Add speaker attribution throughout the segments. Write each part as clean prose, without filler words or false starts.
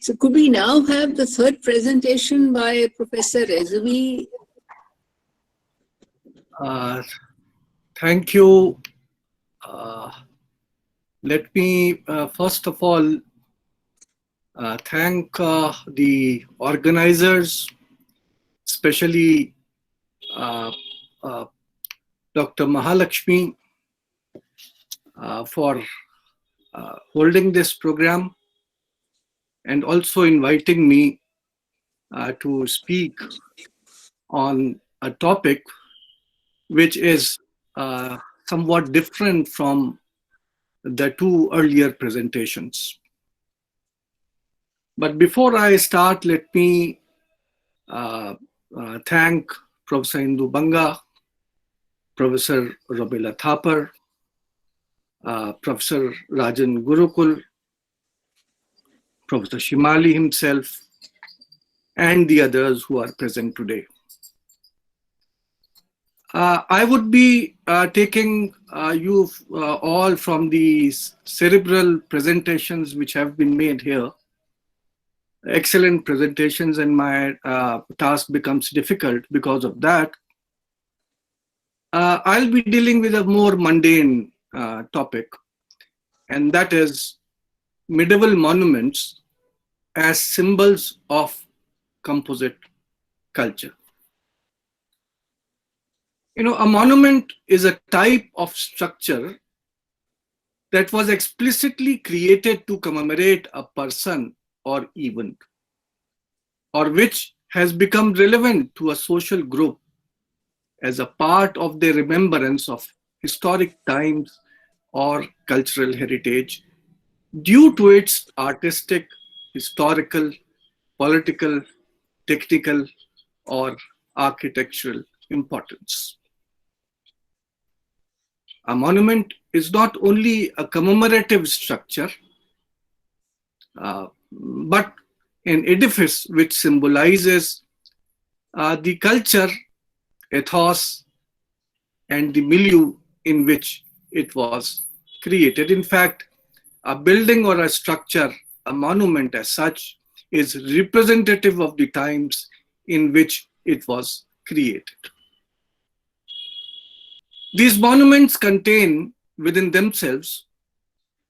Speaker 1: So could we now have the third presentation by Professor Rezavi?
Speaker 2: Thank you. Let me first of all thank the organizers, especially uh, uh, Dr. Mahalakshmi, for holding this program and also inviting me to speak on a topic which is uh, somewhat different from the two earlier presentations. But before I start, let me thank Professor Indu Banga, Professor Robila Thapar, Professor Rajan Gurukul, Professor Shimali himself, and the others who are present today. I would be taking you all from the cerebral presentations which have been made here. Excellent presentations, and my task becomes difficult because of that. I'll be dealing with a more mundane topic, and that is medieval monuments as symbols of composite culture. You know, a monument is a type of structure that was explicitly created to commemorate a person or event, or which has become relevant to a social group as a part of their remembrance of historic times or cultural heritage due to its artistic, historical, political, technical, or architectural importance. A monument is not only a commemorative structure, but an edifice which symbolizes the culture, ethos, and the milieu in which it was created. In fact, a building or a structure, a monument as such, is representative of the times in which it was created. These monuments contain within themselves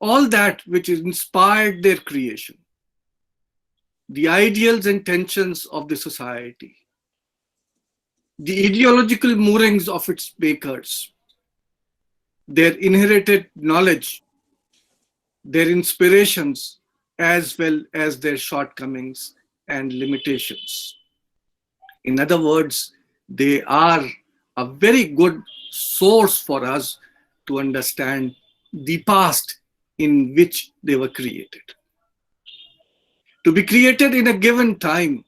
Speaker 2: all that which inspired their creation, the ideals and tensions of the society, the ideological moorings of its makers, their inherited knowledge, their inspirations, as well as their shortcomings and limitations. In other words, they are a very good source for us to understand the past in which they were created. To be created in a given time,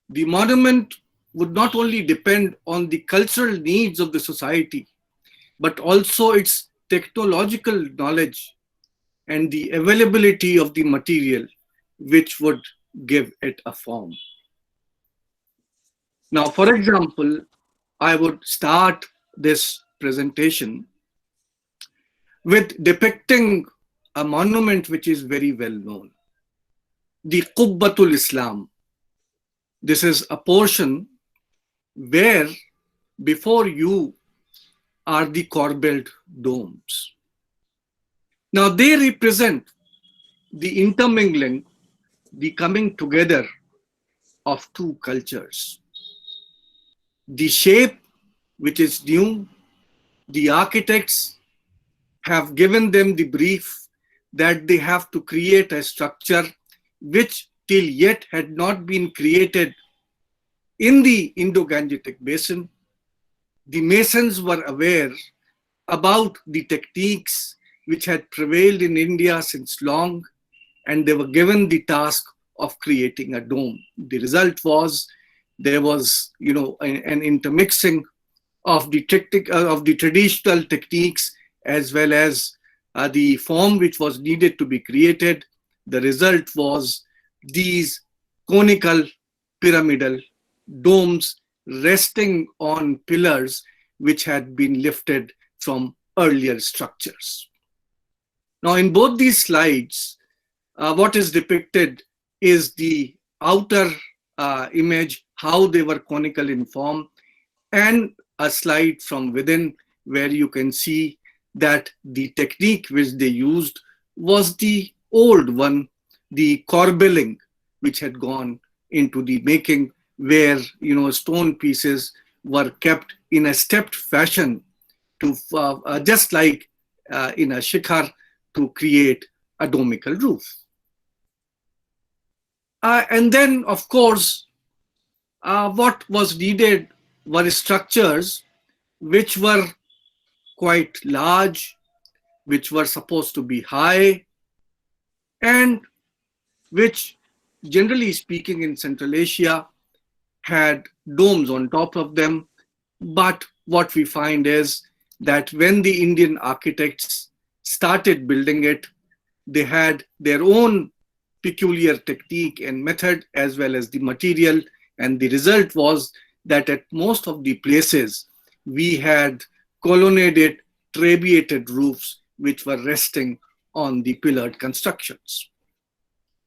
Speaker 2: the monument would not only depend on the cultural needs of the society, but also its technological knowledge and the availability of the material which would give it a form. Now, for example, I would start this presentation with depicting a monument which is very well known, the Qubbatul Islam. This is a portion where before you are the corbelled domes. Now they represent the intermingling, the coming together of two cultures. The shape, which is new, the architects have given them the brief that they have to create a structure which till yet had not been created in the Indo-Gangetic Basin. The masons were aware about the techniques which had prevailed in India since long, and they were given the task of creating a dome. The result was there was, an intermixing of the traditional techniques as well as the form which was needed to be created. The result was these conical pyramidal domes resting on pillars which had been lifted from earlier structures. Now, in both these slides, what is depicted is the outer image, how they were conical in form, and a slide from within where you can see that the technique which they used was the old one, the corbelling, which had gone into the making, where stone pieces were kept in a stepped fashion to just like in a shikhar to create a domical roof. And then, of course, what was needed were structures which were quite large, which were supposed to be high, and which, generally speaking, in Central Asia had domes on top of them. But what we find is that when the Indian architects started building it, they had their own peculiar technique and method as well as the material. And the result was that at most of the places, we had colonnaded, trabeated roofs which were resting on the pillared constructions.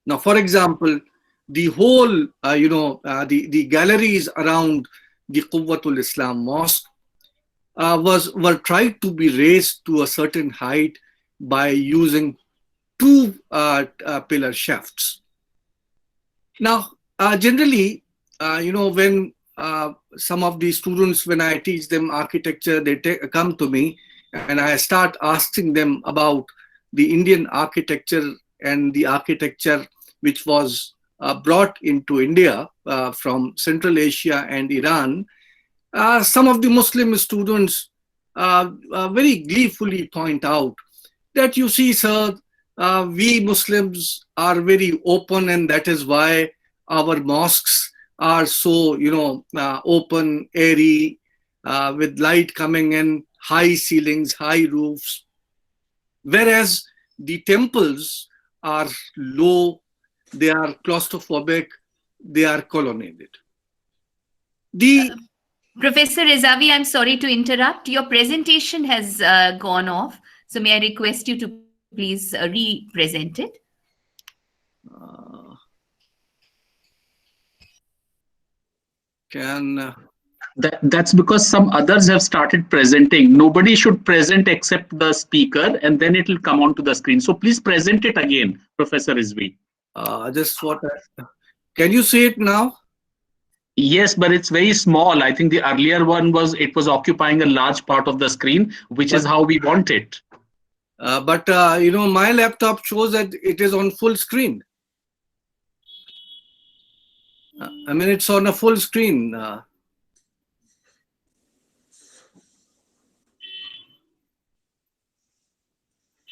Speaker 2: Now, for example, the whole, the galleries around the Quwwatul Islam Mosque were tried to be raised to a certain height by using two pillar shafts. Now, generally, when some of the students, when I teach them architecture, they come to me and I start asking them about the Indian architecture and the architecture which was brought into India from Central Asia and Iran. Some of the Muslim students very gleefully point out that, you see, sir, we Muslims are very open, and that is why our mosques are so, open, airy, with light coming in, high ceilings, high roofs, whereas the temples are low, they are claustrophobic, they are colonnaded.
Speaker 3: Professor Rezavi, I'm sorry to interrupt. Your presentation has gone off. So may I request you to please re-present it?
Speaker 4: That's because some others have started presenting. Nobody should present except the speaker, and then it will come onto the screen. So please present it again, Professor Rezavi.
Speaker 2: Can you see it now?
Speaker 4: Yes, but it's very small. I think the earlier one was occupying a large part of the screen, which is how we want it.
Speaker 2: But my laptop shows that it is on full screen. I mean, it's on a full screen.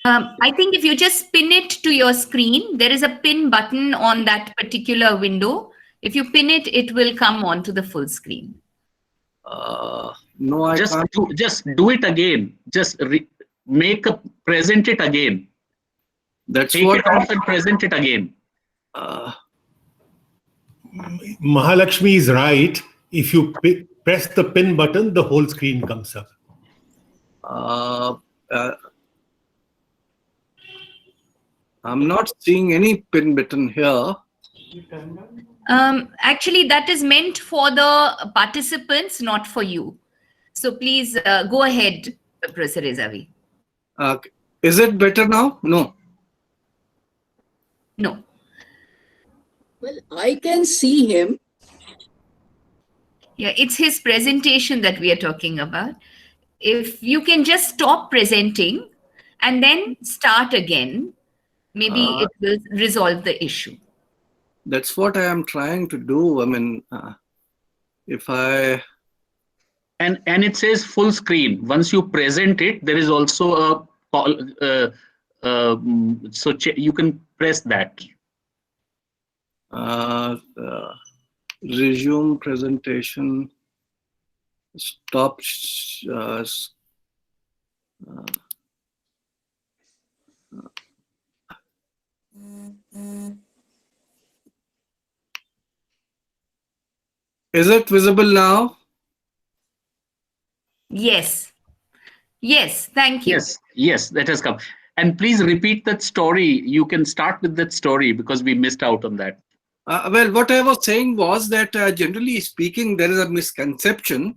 Speaker 3: I think if you just pin it to your screen, there is a pin button on that particular window. If you pin it, it will come onto the full screen.
Speaker 2: No, I can't.
Speaker 4: Just do it again. Just present it again. Take it off and present it again.
Speaker 5: Mahalakshmi is right. If you press the pin button, the whole screen comes up.
Speaker 2: I'm not seeing any pin button here.
Speaker 3: Actually, that is meant for the participants, not for you. So please go ahead, Professor Rezavi.
Speaker 2: Is it better now? No.
Speaker 3: No.
Speaker 1: Well, I can see him.
Speaker 3: Yeah, it's his presentation that we are talking about. If you can just stop presenting and then start again, maybe it will resolve the issue.
Speaker 2: That's what I am trying to do. I mean, if I...
Speaker 4: And it says full screen. Once you present it, there is also a so you can press that.
Speaker 2: Resume presentation. Stop. Is it visible now?
Speaker 3: Yes. Yes, thank you.
Speaker 4: Yes, that has come. And please repeat that story. You can start with that story because we missed out on that.
Speaker 2: Well, what I was saying was that generally speaking, there is a misconception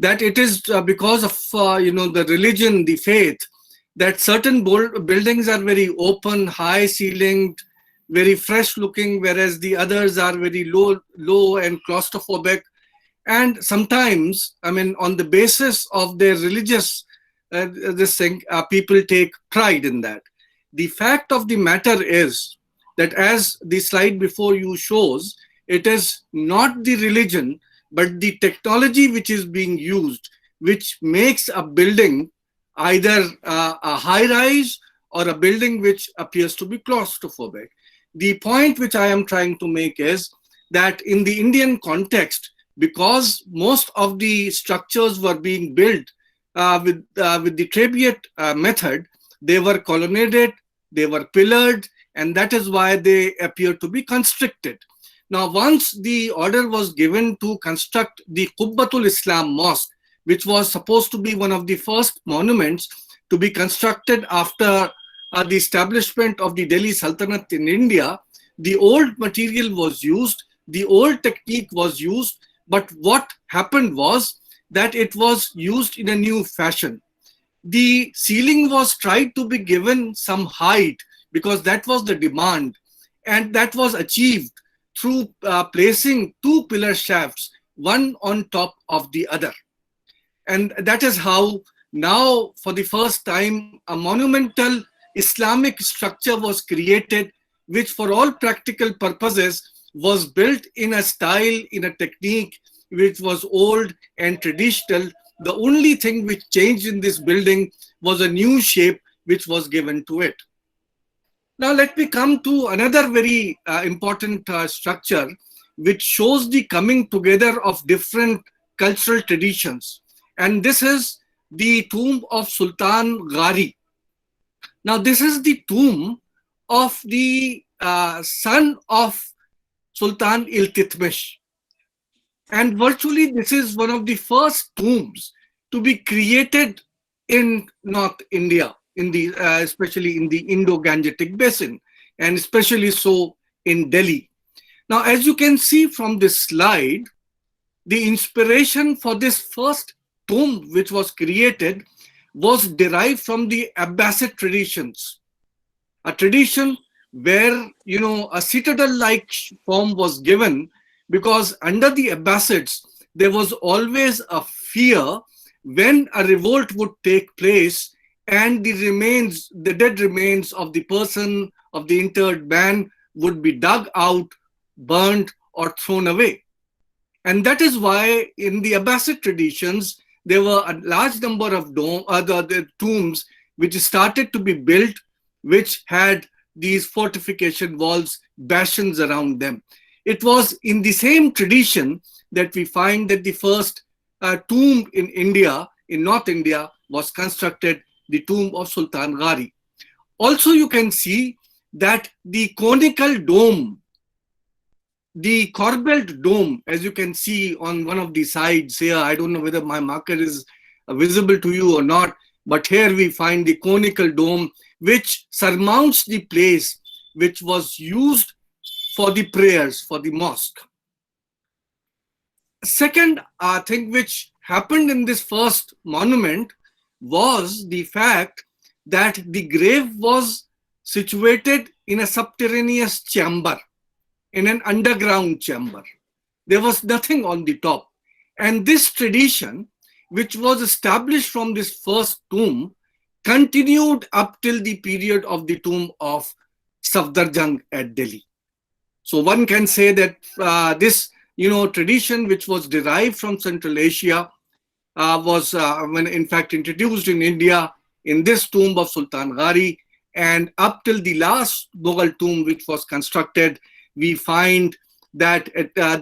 Speaker 2: that it is because of the religion, the faith, that certain buildings are very open, high ceilinged, very fresh looking, whereas the others are very low and claustrophobic. And sometimes, I mean, on the basis of their religious this thing, people take pride in that. The fact of the matter is that, as the slide before you shows, it is not the religion, but the technology which is being used, which makes a building either a high rise or a building which appears to be claustrophobic. The point which I am trying to make is that in the Indian context, because most of the structures were being built with the Trabeate method, they were colonnaded, they were pillared, and that is why they appear to be constricted. Now, once the order was given to construct the Qubbatul Islam Mosque, which was supposed to be one of the first monuments to be constructed after the establishment of the Delhi Sultanate in India, the old material was used, the old technique was used, but what happened was that it was used in a new fashion. The ceiling was tried to be given some height because that was the demand, and that was achieved through placing two pillar shafts, one on top of the other. And that is how now, for the first time, a monumental Islamic structure was created, which for all practical purposes was built in a style, in a technique which was old and traditional. The only thing which changed in this building was a new shape which was given to it. Now let me come to another very important structure which shows the coming together of different cultural traditions. And this is the tomb of Sultan Ghari. Now this is the tomb of the son of Sultan Iltutmish. And virtually this is one of the first tombs to be created in North India, in the especially in the Indo-Gangetic basin, and especially so in Delhi. Now, as you can see from this slide, the inspiration for this first tomb which was created was derived from the Abbasid traditions, a tradition where a citadel-like form was given, because under the Abbasids there was always a fear when a revolt would take place and the dead remains of the person, of the interred man, would be dug out, burnt, or thrown away. And that is why in the Abbasid traditions, there were a large number of the tombs which started to be built, which had these fortification walls, bastions around them. It was in the same tradition that we find that the first tomb in India, in North India, was constructed, the tomb of Sultan Ghari. Also, you can see that the conical dome, the corbelled dome, as you can see on one of the sides here, I don't know whether my marker is visible to you or not, but here we find the conical dome which surmounts the place which was used for the prayers, for the mosque. Second thing which happened in this first monument was the fact that the grave was situated in a subterraneous chamber, in an underground chamber. There was nothing on the top. And this tradition, which was established from this first tomb, continued up till the period of the tomb of Safdarjung at Delhi. So one can say that this tradition, which was derived from Central Asia, was when in fact introduced in India in this tomb of Sultan Ghari, and up till the last Mughal tomb which was constructed, we find that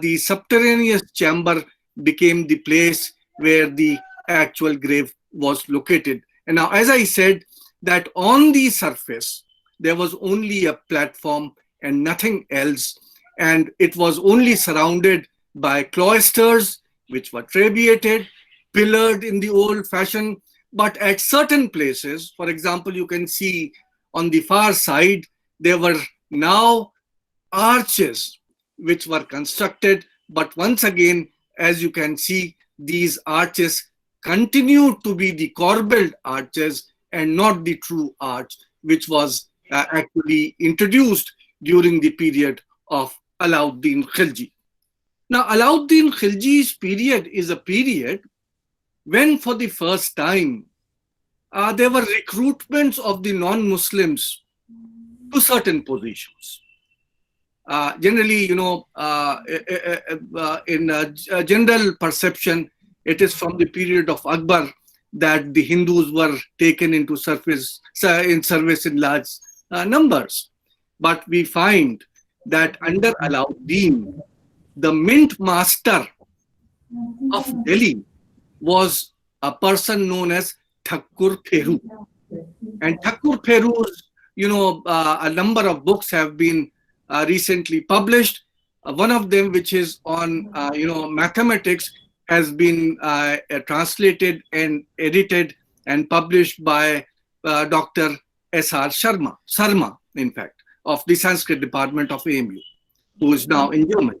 Speaker 2: the subterraneous chamber became the place where the actual grave was located. And now, as I said, that on the surface, there was only a platform and nothing else. And it was only surrounded by cloisters, which were trabeated, pillared in the old fashion. But at certain places, for example, you can see on the far side, there were now arches which were constructed. But once again, as you can see, these arches continue to be the corbelled arches and not the true arch, which was actually introduced during the period of Alauddin Khilji. Now, Alauddin Khilji's period is a period when for the first time there were recruitments of the non-Muslims to certain positions. Generally, in general perception, it is from the period of Akbar that the Hindus were taken into service in large numbers. But we find that under Alauddin, the mint master of Delhi was a person known as Thakur Pheru. And Thakur Pheru's, a number of books have been recently published. One of them, which is on, mathematics, has been translated and edited and published by Dr. S.R. Sarma, in fact, of the Sanskrit department of AMU, who is now in Germany.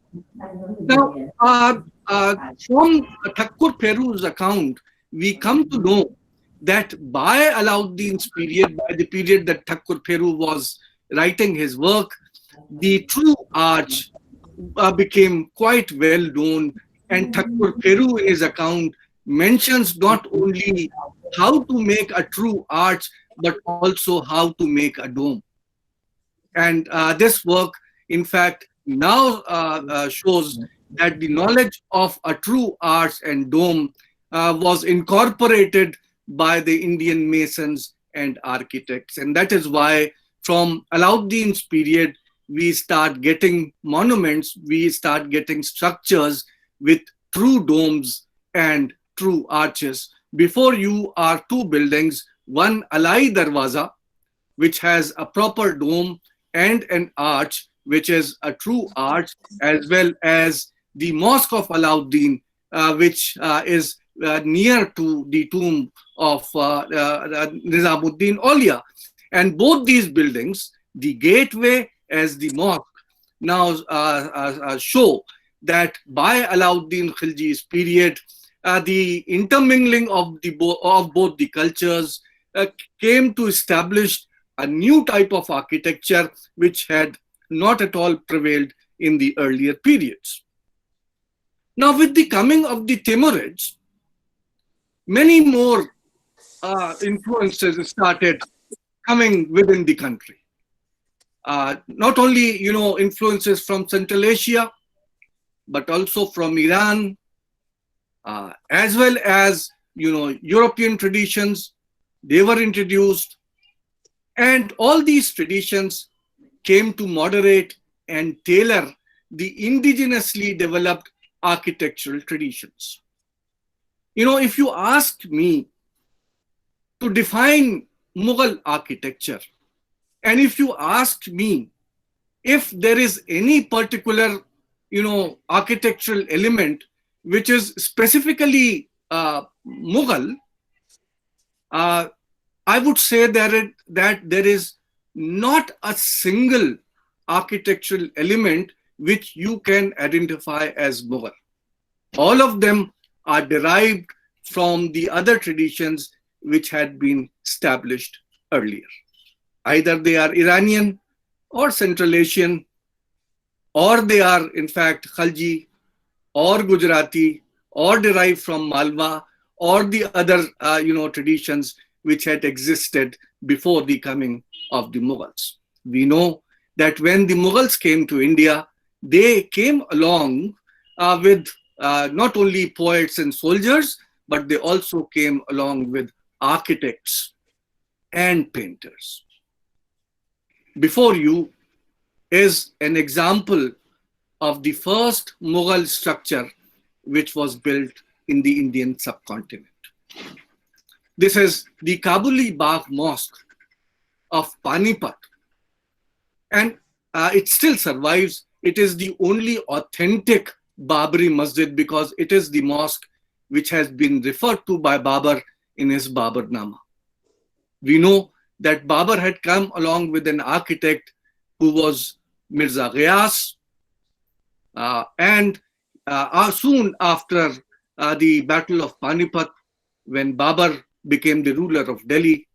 Speaker 2: Now, from Thakur Pheru's account, we come to know that by Alauddin's period, by the period that Thakur Pheru was writing his work, the true arch became quite well known, and Thakur Pheru in his account mentions not only how to make a true arch, but also how to make a dome. And this work, in fact, now shows that the knowledge of a true arch and dome was incorporated by the Indian masons and architects. And that is why from Alauddin's period, we start getting monuments, we start getting structures with true domes and true arches. Before you are two buildings, one Alai Darwaza, which has a proper dome, and an arch, which is a true arch, as well as the Mosque of Alauddin, which is near to the tomb of Nizamuddin Aulia. And both these buildings, the gateway as the mosque, now show that by Alauddin Khilji's period, the intermingling of both the cultures came to establish a new type of architecture which had not at all prevailed in the earlier periods. Now, with the coming of the Timurids, many more influences started coming within the country. Not only, influences from Central Asia, but also from Iran, as well as, European traditions. They were introduced, and all these traditions came to moderate and tailor the indigenously developed architectural traditions. If you ask me to define Mughal architecture, and if you ask me if there is any particular, architectural element which is specifically Mughal, I would say that there is not a single architectural element which you can identify as Mughal. All of them are derived from the other traditions which had been established earlier. Either they are Iranian or Central Asian, or they are in fact Khalji or Gujarati, or derived from Malwa, or the other traditions which had existed before the coming of the Mughals. We know that when the Mughals came to India, they came along with not only poets and soldiers, but they also came along with architects and painters. Before you is an example of the first Mughal structure which was built in the Indian subcontinent. This is the Kabuli Bagh Mosque of Panipat, and it still survives. It is the only authentic Babri Masjid because it is the mosque which has been referred to by Babar in his Babarnama. We know that Babar had come along with an architect who was Mirza Ghiyas, And soon after the Battle of Panipat, when Babur became the ruler of Delhi,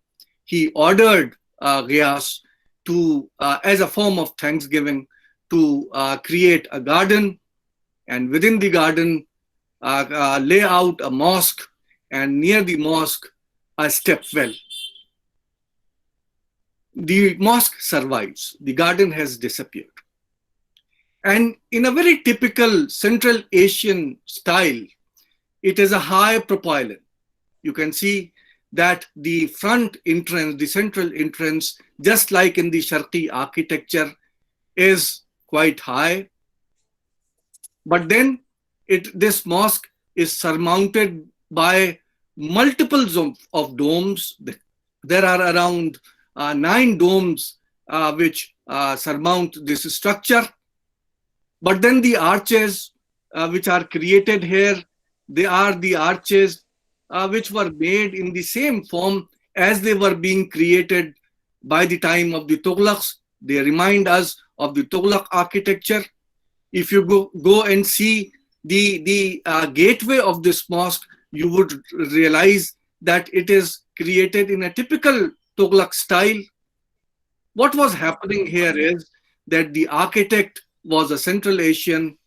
Speaker 2: he ordered Ghias to, as a form of thanksgiving, to create a garden, and within the garden lay out a mosque, and near the mosque a step well. The mosque survives. The garden has disappeared. And in a very typical Central Asian style, it is a high propylaeon. You can see that the front entrance, the central entrance, just like in the Sharqi architecture, is quite high. But then this mosque is surmounted by multiples of domes. There are around 9 domes which surmount this structure. But then the arches which are created here, they are the arches which were made in the same form as they were being created by the time of the Tughlaqs. They remind us of the Tughlaq architecture. If you go and see the gateway of this mosque, you would realize that it is created in a typical Tughlaq style. What was happening here is that the architect was a Central Asian,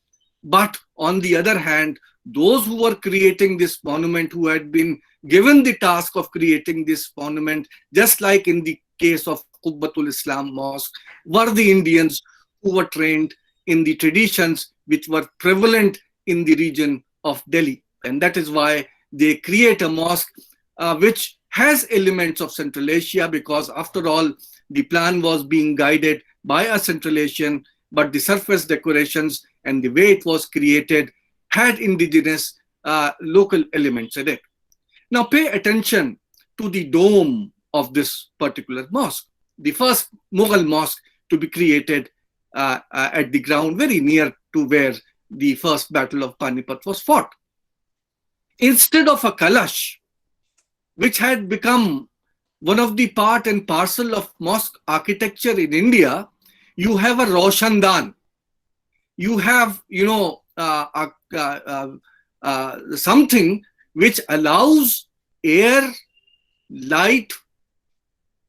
Speaker 2: but on the other hand, those who were creating this monument, who had been given the task of creating this monument, just like in the case of Qubbatul Islam Mosque, were the Indians who were trained in the traditions which were prevalent in the region of Delhi. And that is why they create a mosque which has elements of Central Asia, because after all, the plan was being guided by a Central Asian, but the surface decorations and the way it was created had indigenous local elements in it. Now pay attention to the dome of this particular mosque. The first Mughal mosque to be created at the ground very near to where the first Battle of Panipat was fought. Instead of a kalash, which had become one of the part and parcel of mosque architecture in India, you have a Roshandan. You have, something which allows air, light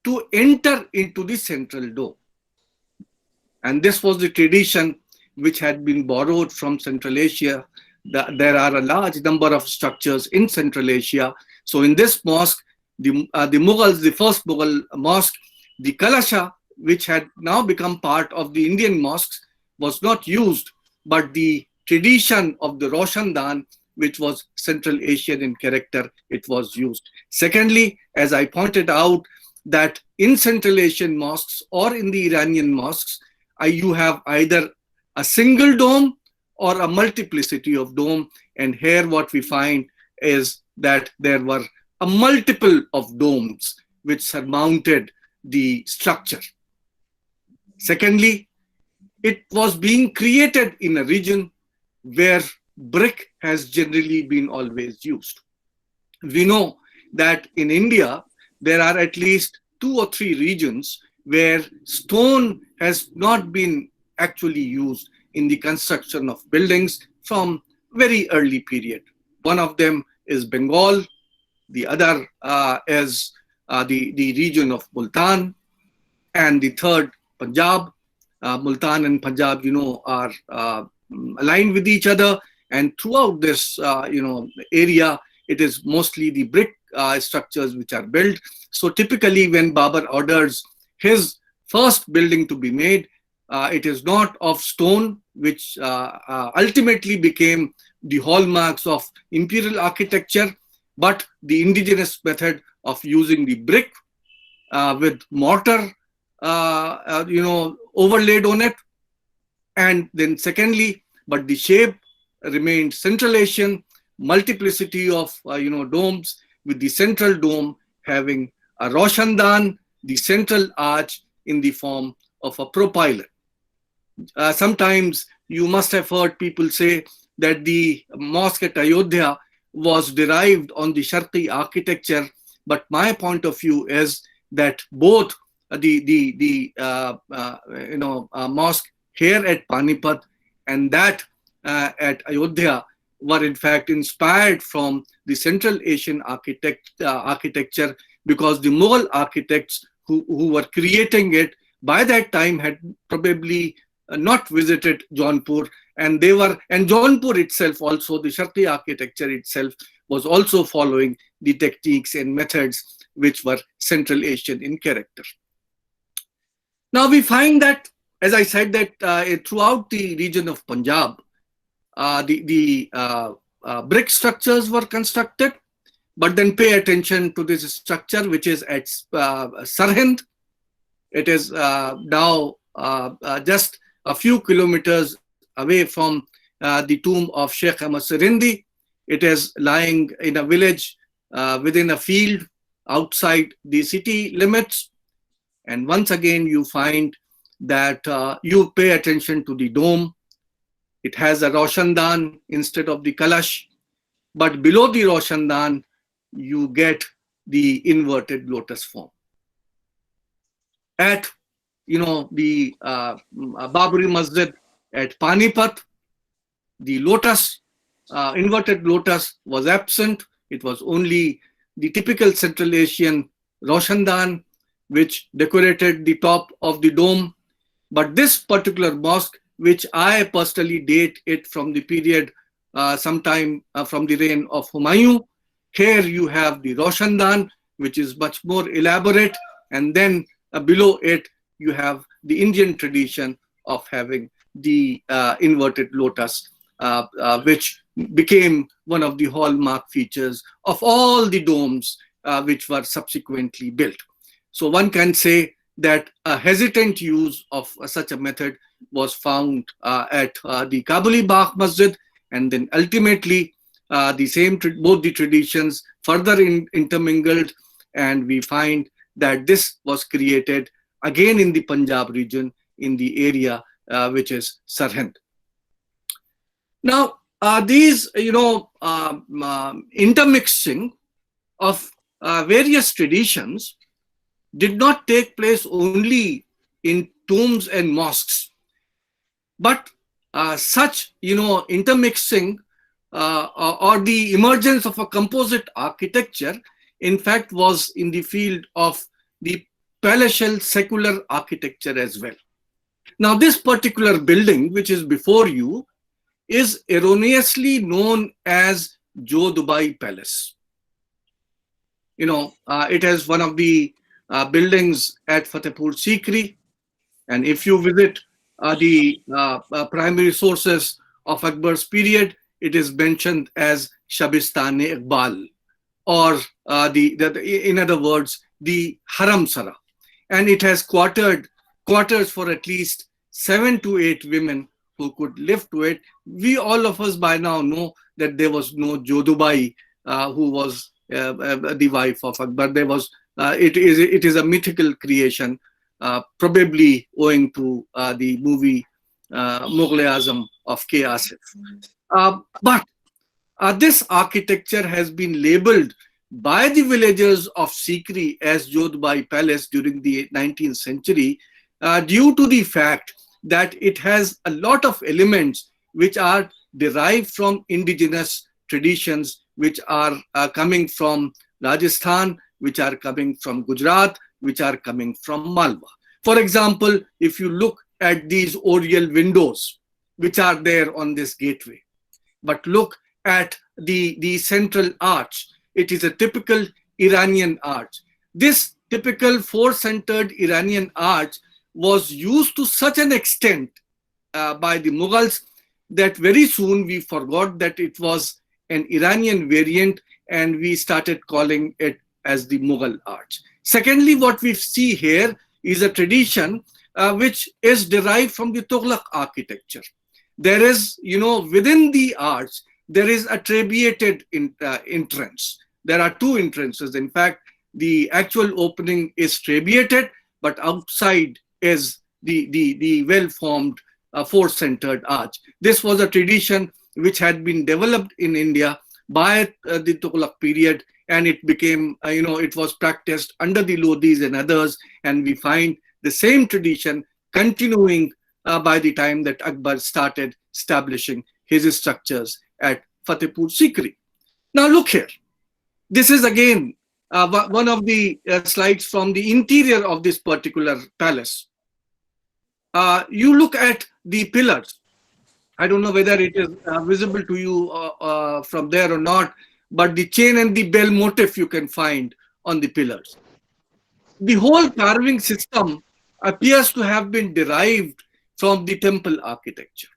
Speaker 2: to enter into the central dome. And this was the tradition which had been borrowed from Central Asia. There are a large number of structures in Central Asia. So in this mosque, the Mughals, the first Mughal mosque, the Kalasha, which had now become part of the Indian mosques, was not used, but the tradition of the Roshandan, which was Central Asian in character, it was used. Secondly, as I pointed out, that in Central Asian mosques or in the Iranian mosques, you have either a single dome or a multiplicity of dome. And here what we find is that there were a multiple of domes which surmounted the structure. Secondly, it was being created in a region where brick has generally been always used. We know that in India, there are at least 2 or 3 regions where stone has not been actually used in the construction of buildings from very early period. One of them is Bengal. The other is the region of Multan, and the third, Punjab. Multan and Punjab, are aligned with each other, and throughout this, area, it is mostly the brick structures which are built. So typically, when Babur orders his first building to be made, it is not of stone, which ultimately became the hallmarks of imperial architecture, but the indigenous method of using the brick with mortar, overlaid on it. And then secondly, but the shape remained Central Asian, multiplicity of, domes, with the central dome having a Roshandan, the central arch in the form of a propylaeon. Sometimes you must have heard people say that the mosque at Ayodhya was derived on the Sharqi architecture, but my point of view is that both the mosque here at Panipat and that at Ayodhya were in fact inspired from the Central Asian architecture, because the Mughal architects who were creating it by that time had probably not visited Jaunpur, and Jaunpur itself also, the Sharqi architecture itself was also following the techniques and methods which were Central Asian in character. Now we find that, as I said, that throughout the region of Punjab, the brick structures were constructed, but then pay attention to this structure which is at Sarhind. It is now just a few kilometers away from the tomb of Sheikh Ahmad Sirindi. It is lying in a village within a field outside the city limits. And once again, you find that you pay attention to the dome. It has a Roshandan instead of the Kalash. But below the Roshandan, you get the inverted lotus form. At the Babri Masjid at Panipat, the lotus, inverted lotus was absent. It was only the typical Central Asian Roshandan which decorated the top of the dome. But this particular mosque, which I personally date it from the period sometime from the reign of Humayun, here you have the Roshandan, which is much more elaborate, and then below it you have the Indian tradition of having the inverted lotus, which became one of the hallmark features of all the domes which were subsequently built. So one can say that a hesitant use of such a method was found at the Kabuli Bagh Masjid, and then ultimately both the traditions further intermingled, and we find that this was created again in the Punjab region, in the area which is Sarhind. Now, these intermixing of various traditions did not take place only in tombs and mosques, but such intermixing or the emergence of a composite architecture, in fact, was in the field of the palatial secular architecture as well. Now, this particular building, which is before you, is erroneously known as Jo Dubai Palace. It is one of the buildings at Fatehpur Sikri, and if you visit the primary sources of Akbar's period, it is mentioned as Shabistan-e-Iqbal, or in other words, the Haram Sara, and it has quarters for at least 7 to 8 women who could live to it. We all of us by now know that there was no Jodubai who was the wife of Akbar. There was. It is a mythical creation, probably owing to the movie Mughal-e-Azam of K. Asif. But this architecture has been labeled by the villagers of Sikri as Jodhbai Palace during the 19th century due to the fact that it has a lot of elements which are derived from indigenous traditions, which are coming from Rajasthan, which are coming from Gujarat, which are coming from Malwa. For example, if you look at these oriel windows, which are there on this gateway, but look at the central arch, it is a typical Iranian arch. This typical four-centered Iranian arch was used to such an extent by the Mughals that very soon we forgot that it was an Iranian variant, and we started calling it as the Mughal arch. Secondly, what we see here is a tradition which is derived from the Tughlaq architecture. There is, within the arch, there is a trabeated entrance. There are 2 entrances. In fact, the actual opening is trabeated, but outside is the well-formed four-centered arch. This was a tradition which had been developed in India by the Tughlaq period, and it became, it was practiced under the Lodhis and others, and we find the same tradition continuing by the time that Akbar started establishing his structures at Fatehpur Sikri. Now look here. This is again one of the slides from the interior of this particular palace. You look at the pillars. I don't know whether it is visible to you from there or not, but the chain and the bell motif you can find on the pillars. The whole carving system appears to have been derived from the temple architecture.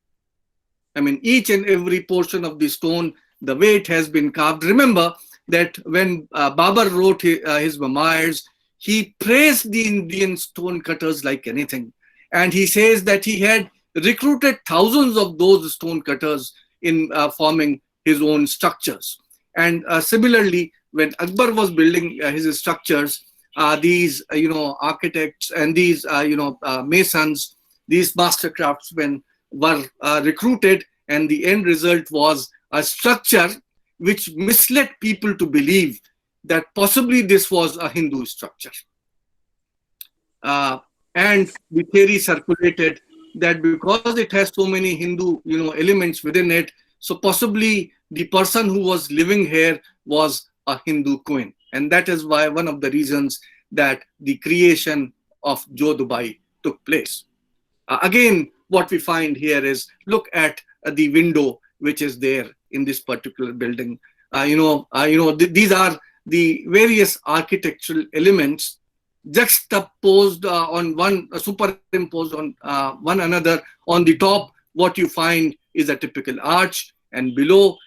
Speaker 2: I mean, each and every portion of the stone, the way it has been carved. Remember that when Babur wrote his memoirs, he praised the Indian stone cutters like anything. And he says that he had recruited thousands of those stone cutters in forming his own structures. And similarly, when Akbar was building his structures, these architects and these masons, these master craftsmen were recruited, and the end result was a structure which misled people to believe that possibly this was a Hindu structure. And the theory circulated that because it has so many Hindu elements within it, so possibly the person who was living here was a Hindu queen. And that is why one of the reasons that the creation of Jo Dubai took place. Again, what we find here is, look at the window which is there in this particular building. These are the various architectural elements juxtaposed superimposed on one another. On the top, what you find is a typical arch, and below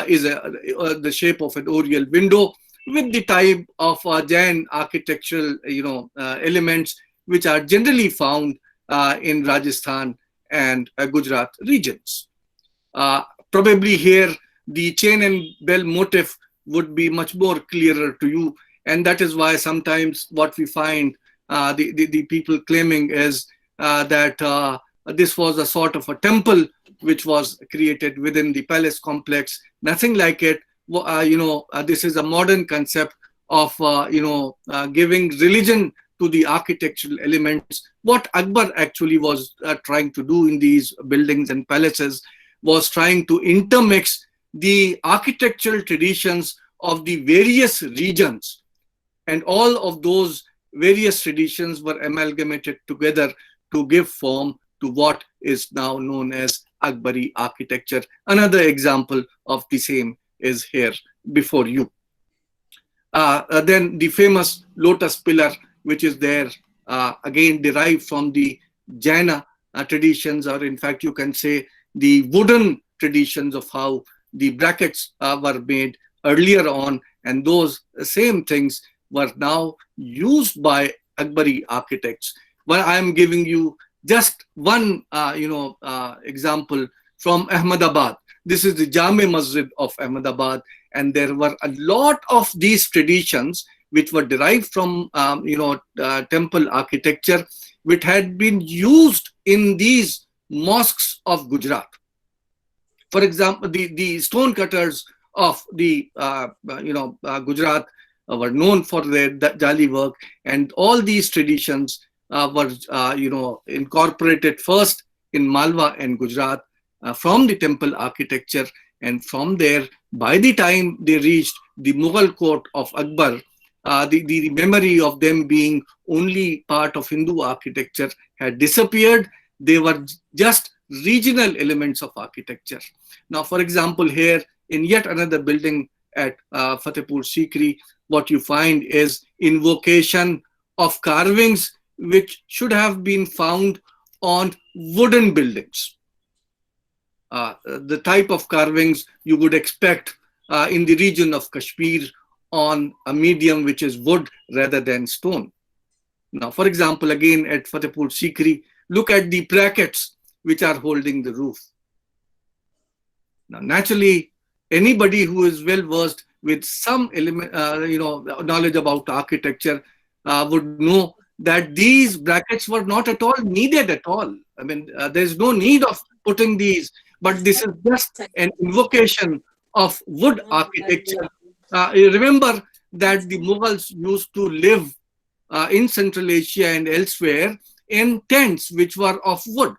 Speaker 2: is the shape of an oriel window with the type of Jain architectural elements which are generally found in Rajasthan and Gujarat regions. Probably here the chain and bell motif would be much more clearer to you, and that is why sometimes what we find the people claiming is that this was a sort of a temple which was created within the palace complex. Nothing like it. This is a modern concept of giving religion to the architectural elements. What Akbar actually was trying to do in these buildings and palaces was trying to intermix the architectural traditions of the various regions, and all of those various traditions were amalgamated together to give form to what is now known as Akbari architecture. Another example of the same is here before you. Then the famous lotus pillar, which is there, again derived from the Jaina traditions, or in fact you can say the wooden traditions of how the brackets were made earlier on, and those same things were now used by Akbari architects. Well, I am giving you just one example from Ahmedabad. This is the Jame Masjid of Ahmedabad, and there were a lot of these traditions which were derived from temple architecture, which had been used in these mosques of Gujarat. For example, the stone cutters of the Gujarat were known for their jali work, and all these traditions were incorporated first in Malwa and Gujarat from the temple architecture, and from there, by the time they reached the Mughal court of Akbar, the memory of them being only part of Hindu architecture had disappeared. They were just regional elements of architecture. Now, for example, here in yet another building at Fatehpur Sikri, what you find is invocation of carvings which should have been found on wooden buildings. The type of carvings you would expect in the region of Kashmir on a medium which is wood rather than stone. Now, for example, again at Fatehpur Sikri, look at the brackets which are holding the roof. Now, naturally, anybody who is well versed with some element, knowledge about architecture would know that these brackets were not at all needed at all. I mean, there's no need of putting these, but this is just an invocation of wood architecture. Remember that the Mughals used to live in Central Asia and elsewhere in tents which were of wood.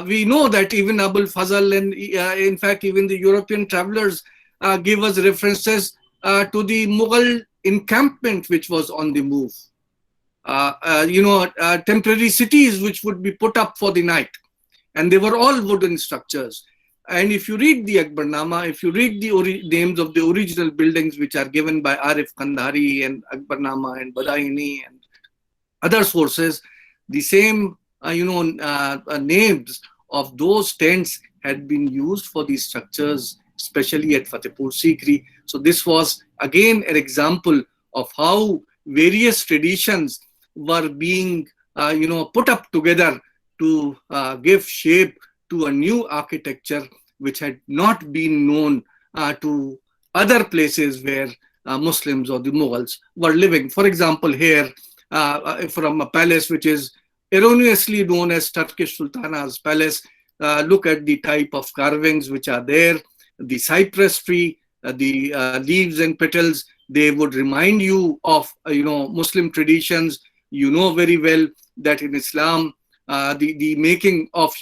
Speaker 2: We know that even Abul Fazl and in fact even the European travelers give us references to the Mughal encampment which was on the move. Temporary cities which would be put up for the night, and they were all wooden structures. And if you read the Akbarnama, if you read the names of the original buildings which are given by Arif Kandhari and Akbarnama and Badaini and other sources, the same names of those tents had been used for these structures, especially at Fatehpur Sikri. So this was again an example of how various traditions were being put up together to give shape to a new architecture which had not been known to other places where Muslims or the Mughals were living. For example, here from a palace which is erroneously known as Turkish Sultana's Palace, look at the type of carvings which are there, the cypress tree, the leaves and petals. They would remind you of Muslim traditions. You know very well that in Islam, the making of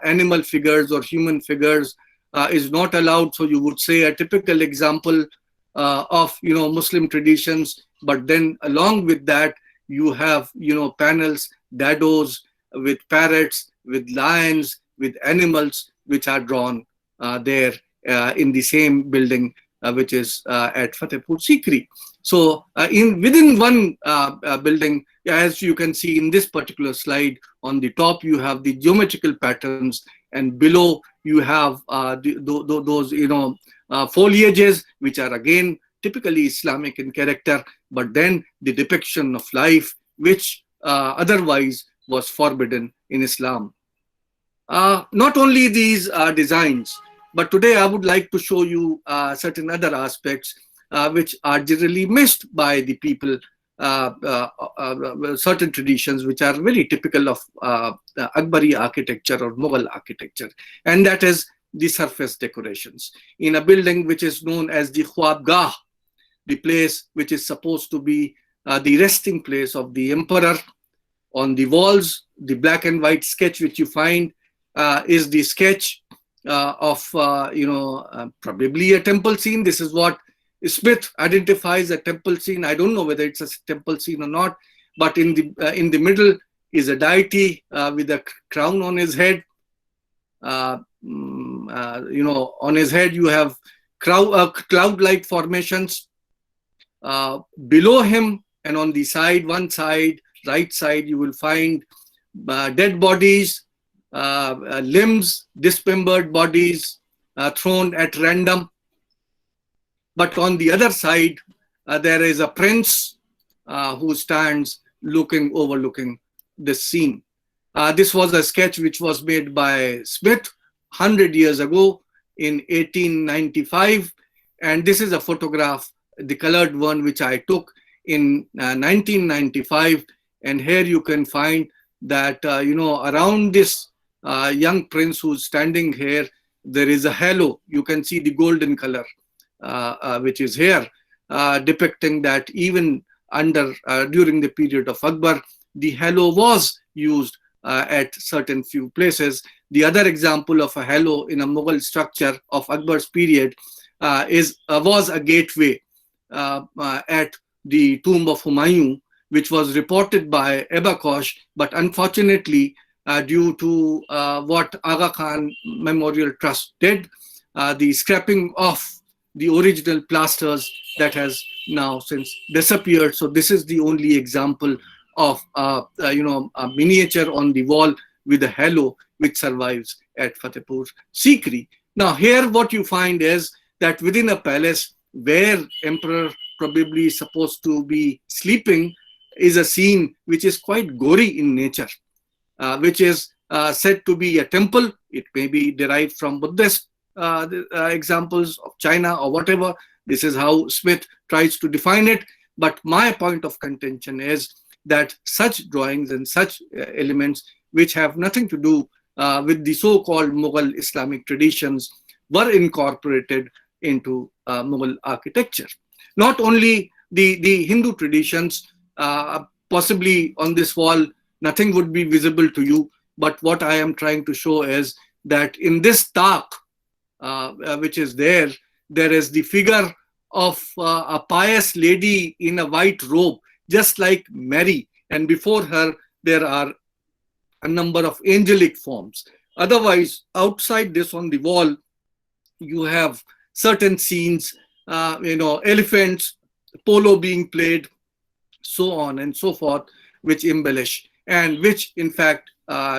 Speaker 2: animal figures or human figures is not allowed. So you would say a typical example of Muslim traditions. But then along with that, you have panels, dados with parrots, with lions, with animals which are drawn there in the same building which is at Fatehpur Sikri. So within one building, as you can see in this particular slide, on the top you have the geometrical patterns, and below you have those foliages which are again typically Islamic in character, but then the depiction of life which otherwise was forbidden in Islam. Not only these designs, but today I would like to show you certain other aspects which are generally missed by the people, certain traditions which are very typical of Akbari architecture or Mughal architecture, and that is the surface decorations. In a building which is known as the Khwabgah, the place which is supposed to be the resting place of the emperor, on the walls, the black and white sketch which you find is the sketch of probably a temple scene. This is what Smith identifies a temple scene. I don't know whether it's a temple scene or not, but in the middle is a deity with a crown on his head. On his head you have cloud-like formations. Below him and on the side, one side, right side, you will find dead bodies, limbs, dismembered bodies thrown at random. But on the other side, there is a prince who stands overlooking this scene. This was a sketch which was made by Smith 100 years ago in 1895. And this is a photograph, the colored one, which I took in 1995. And here you can find that, around this young prince who's standing here, there is a halo. You can see the golden color, which is here, depicting that even during the period of Akbar, the halo was used at certain few places. The other example of a halo in a Mughal structure of Akbar's period was a gateway at the tomb of Humayun, which was reported by Ebakosh, but unfortunately, due to what Aga Khan Memorial Trust did, the scrapping of the original plasters, that has now since disappeared. So this is the only example of a miniature on the wall with a halo which survives at Fatehpur Sikri. Now here what you find is that within a palace where emperor probably is supposed to be sleeping is a scene which is quite gory in nature, which is said to be a temple. It may be derived from Buddhist examples of China or whatever. This is how Smith tries to define it. But my point of contention is that such drawings and such elements which have nothing to do with the so-called Mughal Islamic traditions were incorporated into Mughal architecture. Not only the Hindu traditions, possibly on this wall, nothing would be visible to you, But what I am trying to show is that in this tak, which is there is the figure of a pious lady in a white robe, just like Mary, and before her there are a number of angelic forms. Otherwise, outside this on the wall, you have certain scenes, elephants, polo being played, so on and so forth, which embellish and which in fact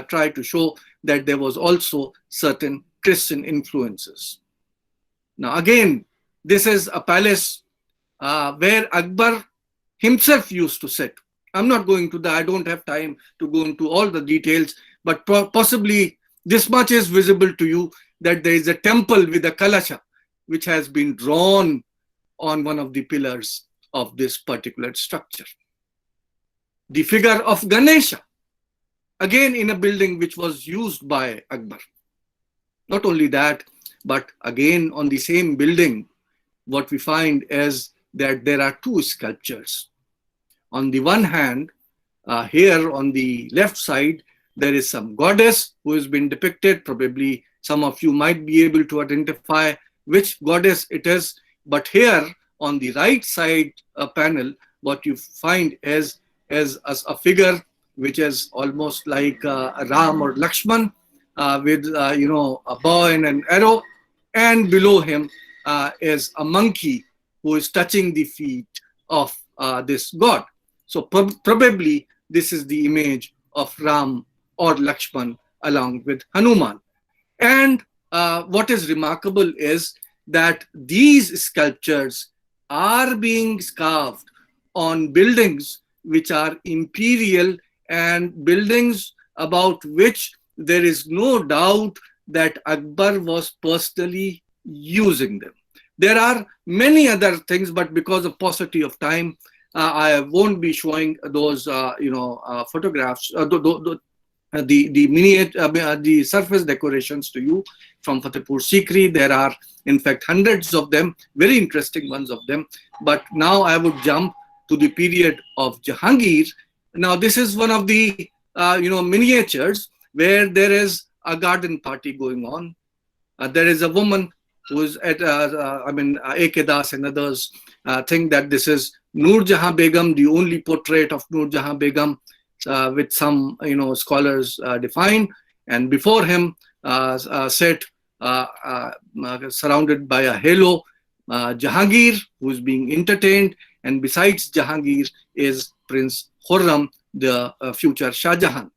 Speaker 2: try to show that there was also certain Christian influences. Now again, this is a palace where Akbar himself used to sit. I'm not going to I don't have time to go into all the details, but possibly this much is visible to you, that there is a temple with a kalasha which has been drawn on one of the pillars of this particular structure. The figure of Ganesha, again in a building which was used by Akbar. Not only that, but again on the same building, what we find is that there are two sculptures. On the one hand, here on the left side, there is some goddess who has been depicted. Probably some of you might be able to identify which goddess it is. But here on the right side panel, what you find is a figure which is almost like a Ram or Lakshman with a bow and an arrow, and below him is a monkey who is touching the feet of this god. So probably this is the image of Ram or Lakshman along with Hanuman. And what is remarkable is that these sculptures are being carved on buildings which are imperial and buildings about which there is no doubt that Akbar was personally using them. There are many other things, but because of paucity of time, I won't be showing those, photographs, the miniature, the surface decorations to you from Fatehpur Sikri. There are, in fact, hundreds of them, very interesting ones of them. But now I would jump to the period of Jahangir. Now, this is one of the, miniatures where there is a garden party going on. There is a woman who is at, A.K. Das and others think that this is Noor Jahan Begum, the only portrait of Noor Jahan Begum, with some, scholars define. And before him, set surrounded by a halo, Jahangir, who is being entertained. And besides Jahangir is Prince Khurram, the future Shah Jahan.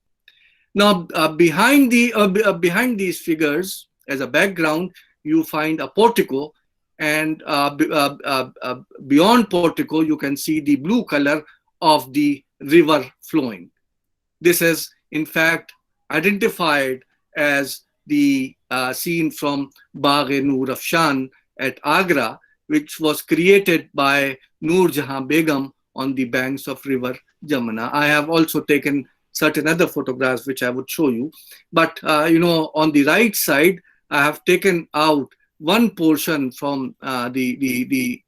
Speaker 2: Now, behind these figures, as a background, you find a portico, and beyond portico, you can see the blue color of the river flowing. This is, in fact, identified as the scene from Bagh-e-Noor Afshan at Agra, which was created by Noor Jahan Begum on the banks of river Jamuna. I have also taken certain other photographs which I would show you. But, on the right side, I have taken out one portion from the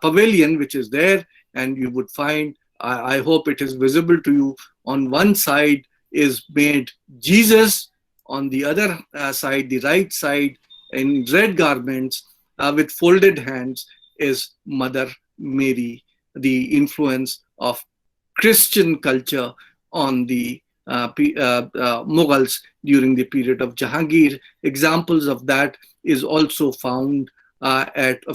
Speaker 2: pavilion which is there, and you would find, I hope it is visible to you, on one side is made Jesus, on the other side, the right side, in red garments with folded hands is Mother Mary, the influence of Christian culture on the Mughals during the period of Jahangir. Examples of that is also found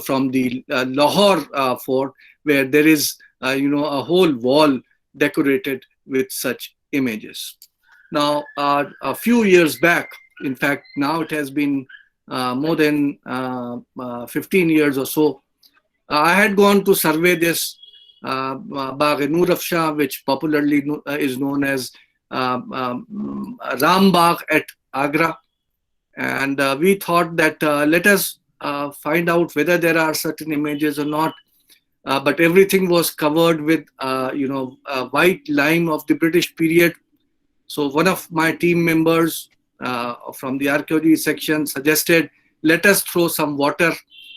Speaker 2: from the Lahore fort, where there is a whole wall decorated with such images. Now, a few years back, in fact, now it has been more than 15 years or so, I had gone to survey this Bagh-e-Noor Afshan, which popularly is known as Ram Bagh at Agra. And we thought that let us find out whether there are certain images or not. But everything was covered with, white lime of the British period. So one of my team members from the archaeology section suggested, let us throw some water,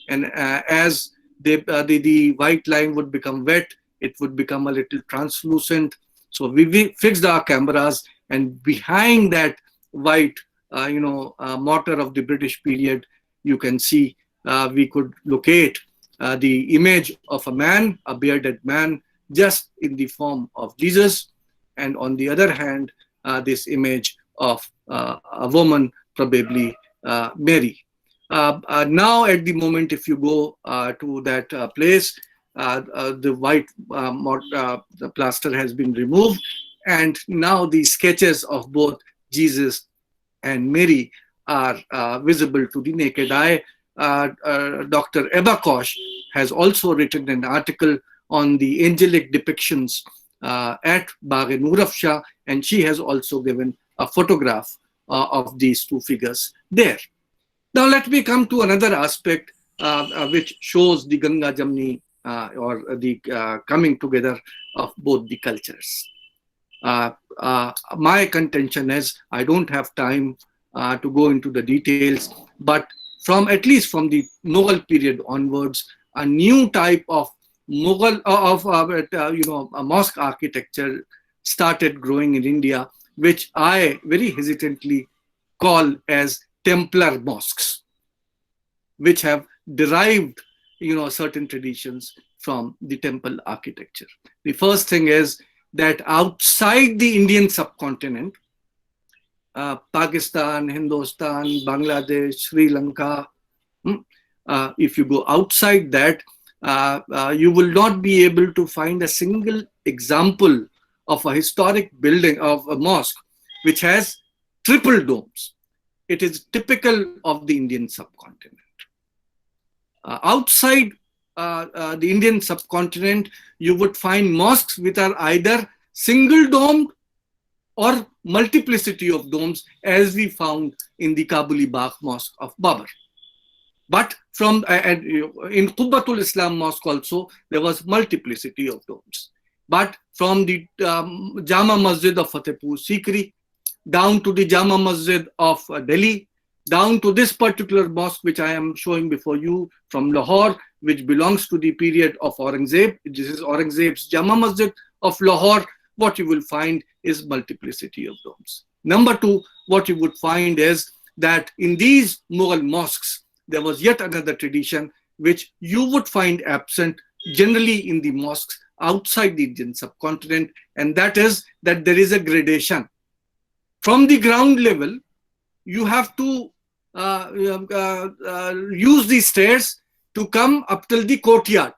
Speaker 2: and as the white lime would become wet, it would become a little translucent. So we fixed our cameras, and behind that white, mortar of the British period, you can see we could locate the image of a man, a bearded man, just in the form of Jesus. And on the other hand, this image of a woman, probably Mary. Now, at the moment, if you go to that place, the white the plaster has been removed, and now the sketches of both Jesus and Mary are visible to the naked eye. Dr. Ebba Kosh has also written an article on the angelic depictions at Bagh-e-Noor-Afshar, and she has also given a photograph of these two figures there. Now let me come to another aspect which shows the Ganga Jamni or the coming together of both the cultures. My contention is, I don't have time to go into the details, but from at least from the Mughal period onwards, a new type of Mughal a mosque architecture started growing in India, which I very hesitantly call as Templar mosques, which have derived certain traditions from the temple architecture. The first thing is that outside the Indian subcontinent, Pakistan, Hindustan, Bangladesh, Sri Lanka, if you go outside that, you will not be able to find a single example of a historic building of a mosque which has triple domes. It is typical of the Indian subcontinent. Outside the Indian subcontinent, you would find mosques which are either single domed or multiplicity of domes, as we found in the Kabuli Bagh Mosque of Babur. But from in Qubbatul Islam Mosque also, there was multiplicity of domes. But from the Jama Masjid of Fatehpur Sikri, down to the Jama Masjid of Delhi, down to this particular mosque which I am showing before you from Lahore, which belongs to the period of Aurangzeb. This is Aurangzeb's Jama Masjid of Lahore. What you will find is multiplicity of domes. Number two, what you would find is that in these Mughal mosques, there was yet another tradition which you would find absent generally in the mosques outside the Indian subcontinent, and that is that there is a gradation. From the ground level, you have to use the stairs to come up till the courtyard.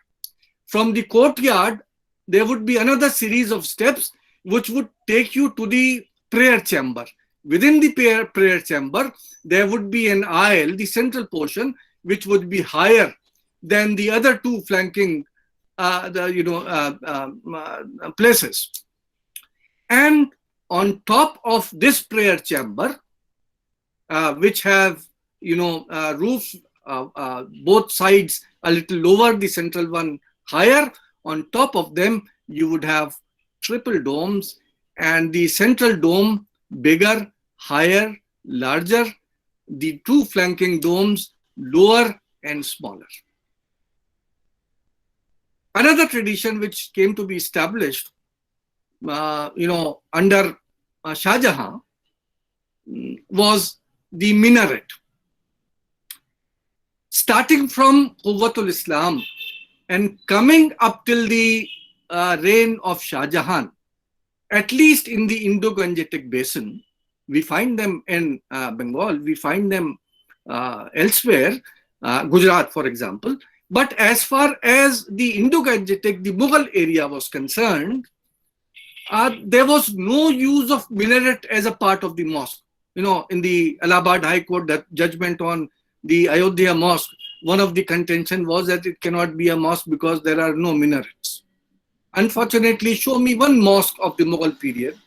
Speaker 2: From the courtyard, there would be another series of steps which would take you to the prayer chamber. Within the prayer chamber, there would be an aisle, the central portion, which would be higher than the other two flanking places. And on top of this prayer chamber, which have roofs both sides a little lower, the central one higher, on top of them you would have triple domes, and the central dome bigger, higher, larger, the two flanking domes lower and smaller. Another tradition which came to be established under Shah Jahan was the minaret. Starting from Quwwatul Islam and coming up till the reign of Shah Jahan, at least in the Indo-Gangetic basin, we find them in Bengal, we find them elsewhere, Gujarat, for example. But as far as the Indo-Gangetic, the Mughal area was concerned, there was no use of minaret as a part of the mosque. In the Allahabad High Court judgment on the Ayodhya Mosque, one of the contention was that it cannot be a mosque because there are no minarets. Unfortunately, show me one mosque of the Mughal period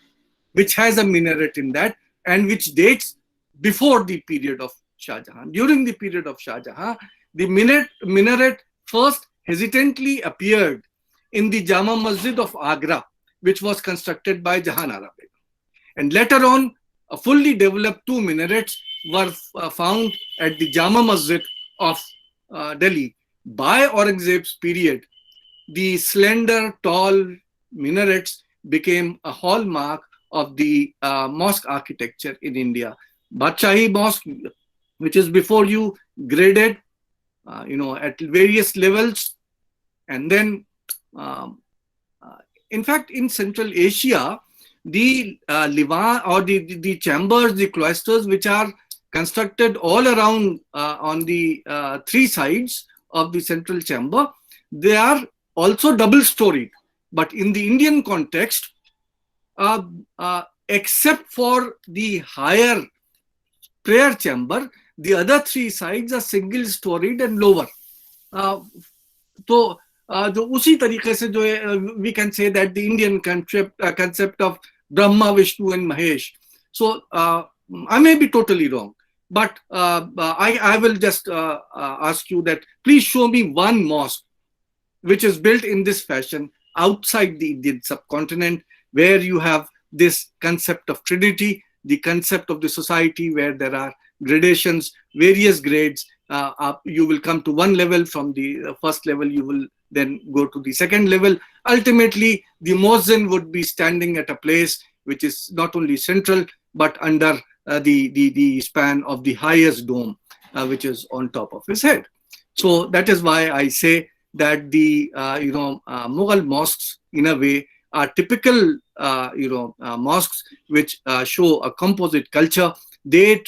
Speaker 2: which has a minaret in that and which dates before the period of Shah Jahan. During the period of Shah Jahan, the minaret first hesitantly appeared in the Jama Masjid of Agra, which was constructed by Jahanara Begum. And later on, a fully developed two minarets were found at the Jama Masjid of Delhi. By Aurangzeb's period, the slender, tall minarets became a hallmark of the mosque architecture in India. Badshahi Mosque, which is before you, graded, at various levels. And then, in fact, in Central Asia, the Livan or the chambers, the cloisters, which are constructed all around on the three sides of the central chamber, they are also double-storied. But in the Indian context, except for the higher prayer chamber, the other three sides are single-storied and lower. So, जो उसी तरीके से जो है, we can say that the Indian concept of Brahma, Vishnu, and Mahesh. So I may be totally wrong, but I will just ask you that please show me one mosque which is built in this fashion outside the Indian subcontinent, where you have this concept of Trinity, the concept of the society where there are gradations, various grades. You will come to one level. From the first level, you will then go to the second level. Ultimately, the Muezzin would be standing at a place which is not only central, but under the span of the highest dome, which is on top of his head. So that is why I say that the Mughal mosques, in a way, are typical mosques which show a composite culture. They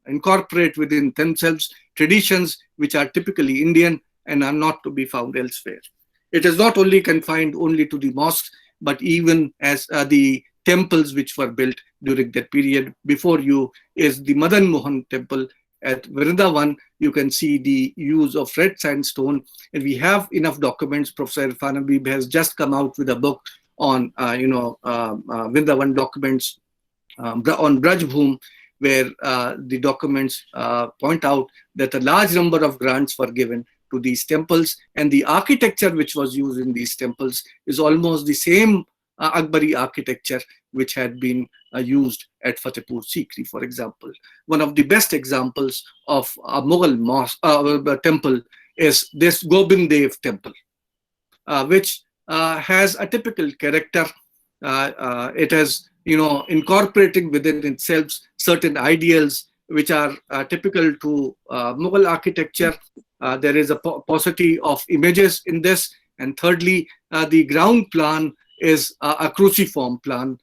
Speaker 2: incorporate within themselves traditions which are typically Indian and are not to be found elsewhere. It is not only confined only to the mosques, but even as the temples which were built during that period. Before you is the Madan Mohan temple at Vrindavan. You can see the use of red sandstone, and we have enough documents. Professor Irfan Habib has just come out with a book on Vrindavan documents on Braj Bhum, where the documents point out that a large number of grants were given to these temples, and the architecture which was used in these temples is almost the same Akbari architecture which had been used at Fatehpur Sikri, for example. One of the best examples of a Mughal mosque, temple is this Gobind Dev temple, which has a typical character. It has, incorporating within itself certain ideals which are typical to Mughal architecture. There is a paucity of images in this. And thirdly, the ground plan is a cruciform plan.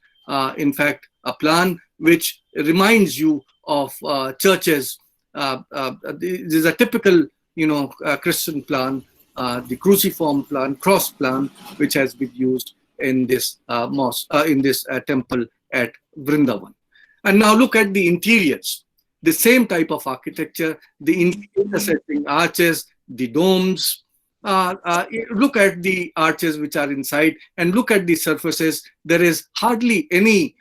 Speaker 2: In fact, a plan which reminds you of churches. This is a typical, Christian plan, the cruciform plan, cross plan, which has been used in this mosque, in this temple at Vrindavan. And now look at the interiors. The same type of architecture, the intersecting arches, the domes. Look at the arches which are inside and look at the surfaces. There is hardly any,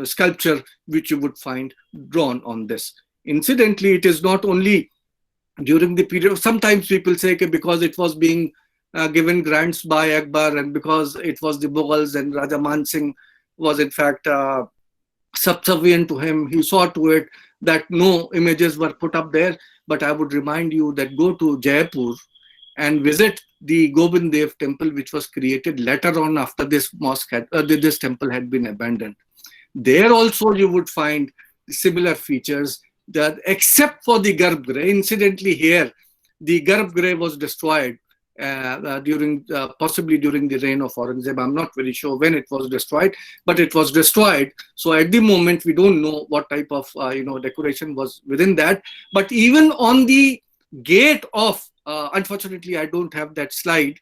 Speaker 2: sculpture which you would find drawn on this. Incidentally, it is not only during the period. Sometimes people say because it was being given grants by Akbar and because it was the Mughals and Raja Man Singh was in fact subservient to him, he saw to it that no images were put up there. But I would remind you that go to Jaipur and visit the Gobind Dev temple, which was created later on after this mosque had, this temple had been abandoned. There also you would find similar features, that except for the Garbhagriha. Incidentally, here the Garbhagriha was destroyed possibly during the reign of Aurangzeb. I'm not very sure when it was destroyed, but it was destroyed. So at the moment, we don't know what type of decoration was within that. But even on the gate of, unfortunately, I don't have that slide.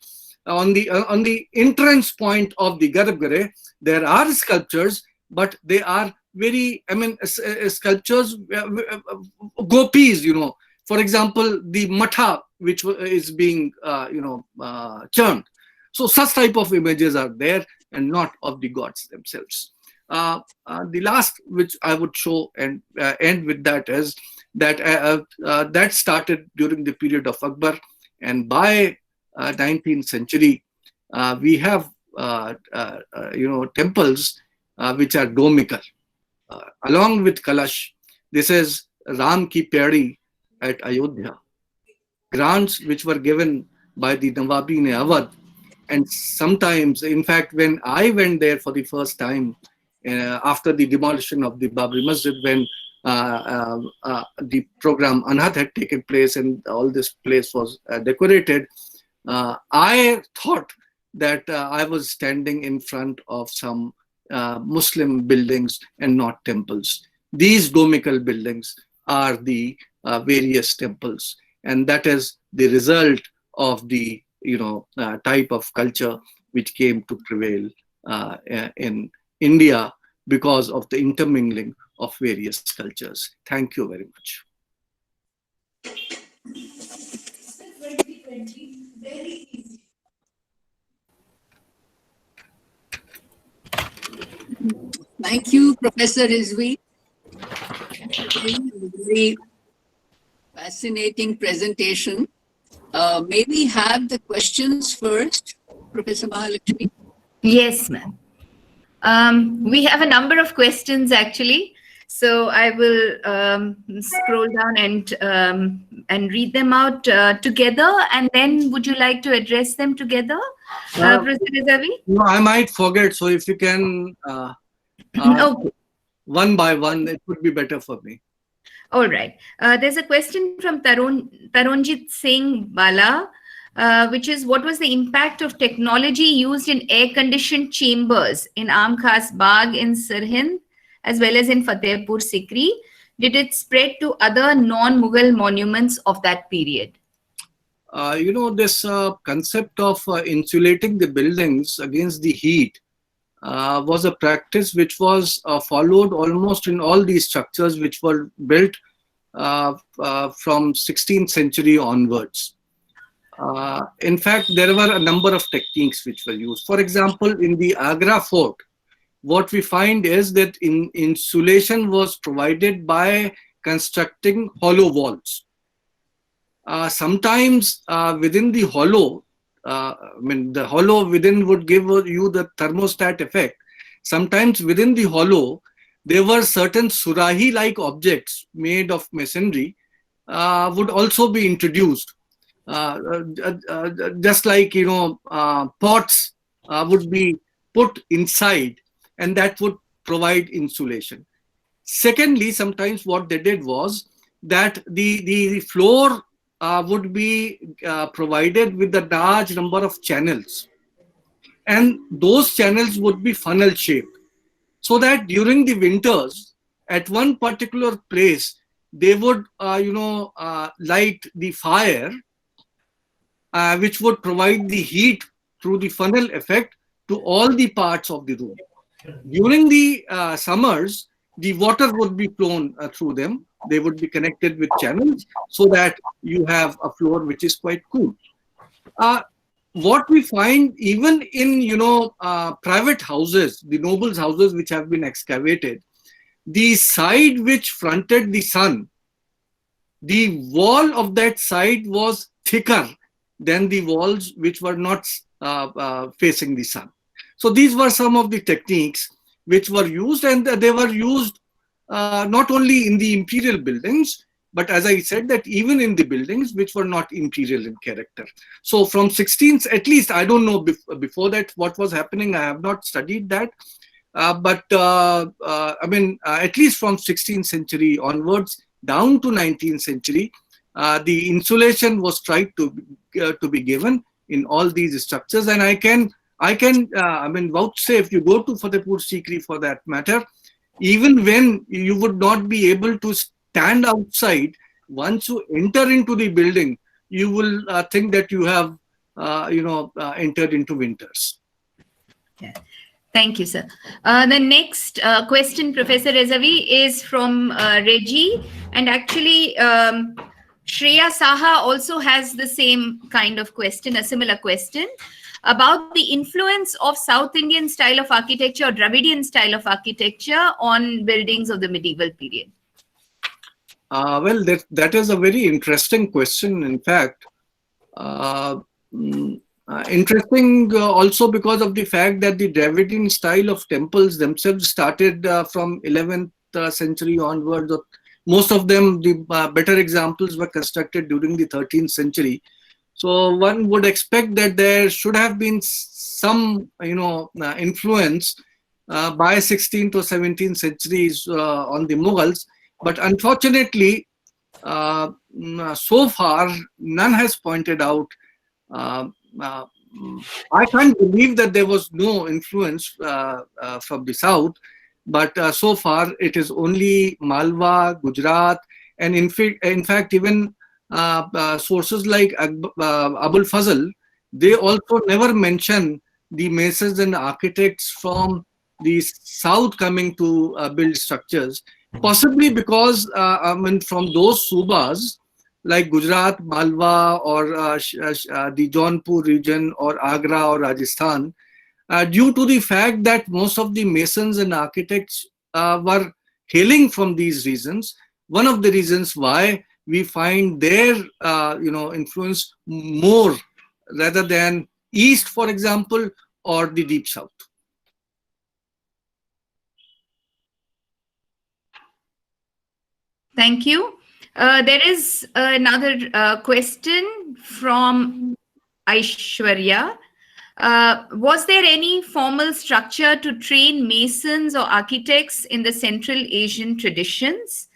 Speaker 2: On the entrance point of the Garbhagriha, there are sculptures, but they are very, sculptures, gopis, For example, the matha, which is being, churned. So such type of images are there and not of the gods themselves. The last which I would show and end with that is that that started during the period of Akbar, and by 19th century, we have, temples which are domical. Along with Kalash, this is Ram Ki Pyari at Ayodhya. Grants which were given by the Nawabin-e-Awadh And sometimes, in fact, when I went there for the first time after the demolition of the Babri Masjid, when the program Anhat had taken place and all this place was decorated, I thought that I was standing in front of some Muslim buildings and not temples. These domical buildings are the various temples, and that is the result of the type of culture which came to prevail in India because of the intermingling of various cultures. Thank you very much.
Speaker 1: Thank you, Professor Rezavi. Very fascinating presentation. May we have the questions first, Professor Mahalakshmi?
Speaker 3: Yes, ma'am. We have a number of questions actually. So I will scroll down and read them out together. And then would you like to address them together, Professor Rezavi?
Speaker 2: No, I might forget. So if you can,
Speaker 3: Okay.
Speaker 2: one by one, it would be better for me.
Speaker 3: All right. There's a question from Taronjit Singh Bala, which is, what was the impact of technology used in air-conditioned chambers in Aam Khas Bagh in Sirhind, as well as in Fatehpur Sikri? Did it spread to other non-Mughal monuments of that period?
Speaker 2: This concept of insulating the buildings against the heat was a practice which was followed almost in all these structures which were built from 16th century onwards. In fact, there were a number of techniques which were used. For example, in the Agra fort, what we find is that insulation was provided by constructing hollow walls. Sometimes within the hollow, the hollow within would give you the thermostat effect. Sometimes within the hollow, there were certain surahi-like objects made of masonry would also be introduced. Just like, pots would be put inside, and that would provide insulation. Secondly, sometimes what they did was that the floor would be provided with a large number of channels, and those channels would be funnel shaped, so that during the winters at one particular place they would light the fire which would provide the heat through the funnel effect to all the parts of the room. During the summers, the water would be flown through them. They would be connected with channels so that you have a floor which is quite cool. What we find even in private houses, the nobles' houses which have been excavated, the side which fronted the sun, the wall of that side was thicker than the walls which were not facing the sun. So these were some of the techniques which were used, and they were used not only in the imperial buildings, but as I said, that even in the buildings which were not imperial in character. So from 16th, at least, I don't know before that what was happening. I have not studied that. But at least from 16th century onwards down to 19th century, the insulation was tried to be given in all these structures. And I can vouchsafe, if you go to Fatehpur Sikri for that matter, even when you would not be able to stand outside, once you enter into the building, you will think that you have, entered into winters.
Speaker 3: Yeah. Thank you, sir. The next question, Professor Rezavi, is from Reggie. And actually, Shreya Saha also has the same kind of question, a similar question, about the influence of South Indian style of architecture or Dravidian style of architecture on buildings of the medieval period.
Speaker 2: Well, that is a very interesting question, in fact. Interesting also because of the fact that the Dravidian style of temples themselves started from 11th century onwards. Most of them, the better examples, were constructed during the 13th century. So one would expect that there should have been some, influence by 16th or 17th centuries on the Mughals, but unfortunately, so far, none has pointed out. Uh, uh, I can't believe that there was no influence from the south, but so far it is only Malwa, Gujarat, and in fact even sources like Abul Fazl, they also never mention the masons and architects from the south coming to build structures. Possibly because from those subas like Gujarat, Malwa, or the Jaunpur region, or Agra, or Rajasthan, due to the fact that most of the masons and architects were hailing from these regions. One of the reasons why we find their influence more rather than east, for example, or the deep south.
Speaker 3: Thank you. There is another question from Aishwarya. Was there any formal structure to train masons or architects in the Central Asian traditions?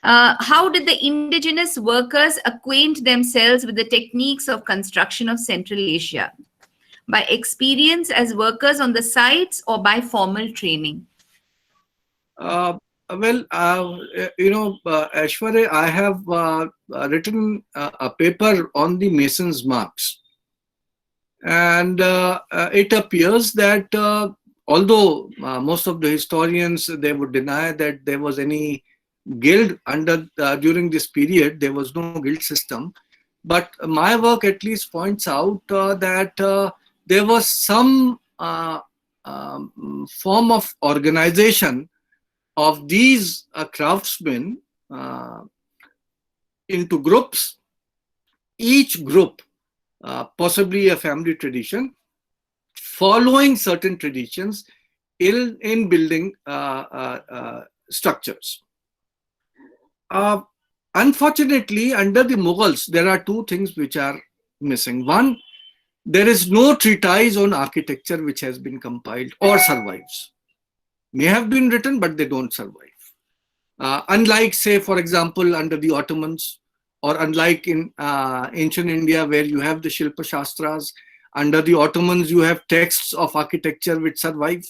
Speaker 3: How did the indigenous workers acquaint themselves with the techniques of construction of Central Asia? By experience as workers on the sites or by formal training?
Speaker 2: Aishwarya, I have written a paper on the masons' marks. And it appears that although most of the historians, they would deny that there was any guild during this period, there was no guild system. But my work at least points out that there was some form of organization of these craftsmen into groups. Each group, possibly a family tradition, following certain traditions in building structures. Unfortunately, under the Mughals, there are two things which are missing. One, there is no treatise on architecture which has been compiled or survives. May have been written, but they don't survive. Unlike, say, for example, under the Ottomans, or unlike in ancient India where you have the Shilpa Shastras, under the Ottomans you have texts of architecture which survive.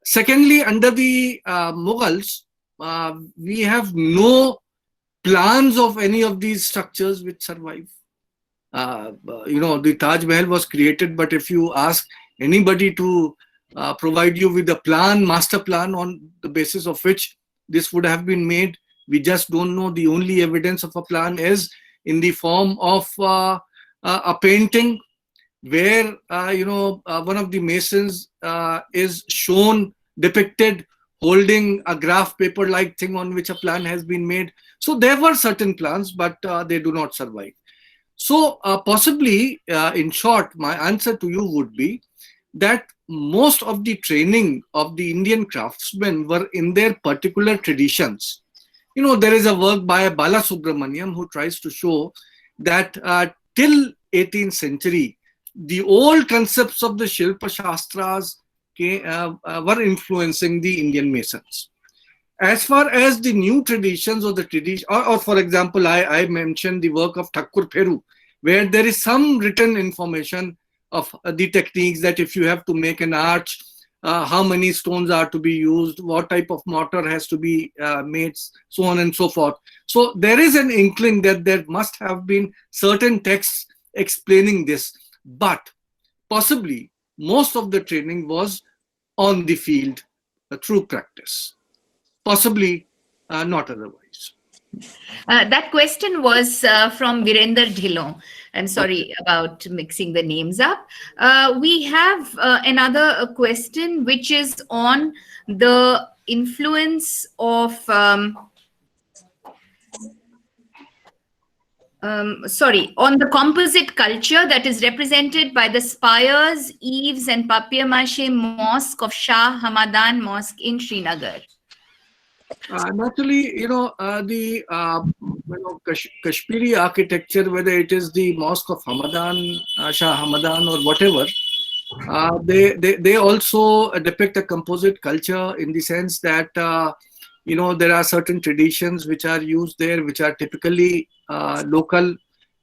Speaker 2: Secondly, under the Mughals, we have no plans of any of these structures which survive. The Taj Mahal was created, but if you ask anybody to provide you with a plan, master plan on the basis of which this would have been made, we just don't know. The only evidence of a plan is in the form of a painting where one of the masons is shown depicted holding a graph paper like thing on which a plan has been made. So there were certain plans, but they do not survive. So possibly, in short, my answer to you would be that most of the training of the Indian craftsmen were in their particular traditions. There is a work by Bala Subramaniam who tries to show that till 18th century, the old concepts of the Shilpa Shastras were influencing the Indian masons. As far as the new traditions or the tradition, or for example, I mentioned the work of Thakur Pheru, where there is some written information of the techniques that if you have to make an arch, how many stones are to be used, what type of mortar has to be made, so on and so forth. So there is an inkling that there must have been certain texts explaining this, but possibly most of the training was on the field through practice, possibly not otherwise.
Speaker 3: That question was from Virender Dhillon. I'm sorry about mixing the names up. We have another question which is on the influence of, on the composite culture that is represented by the spires, eaves, and papier-mâché mosque of Shah Hamadan Mosque in Srinagar.
Speaker 2: Naturally, the Kashmiri architecture, whether it is the Mosque of Hamadan, Shah Hamadan, or whatever, they also depict a composite culture in the sense that there are certain traditions which are used there, which are typically local.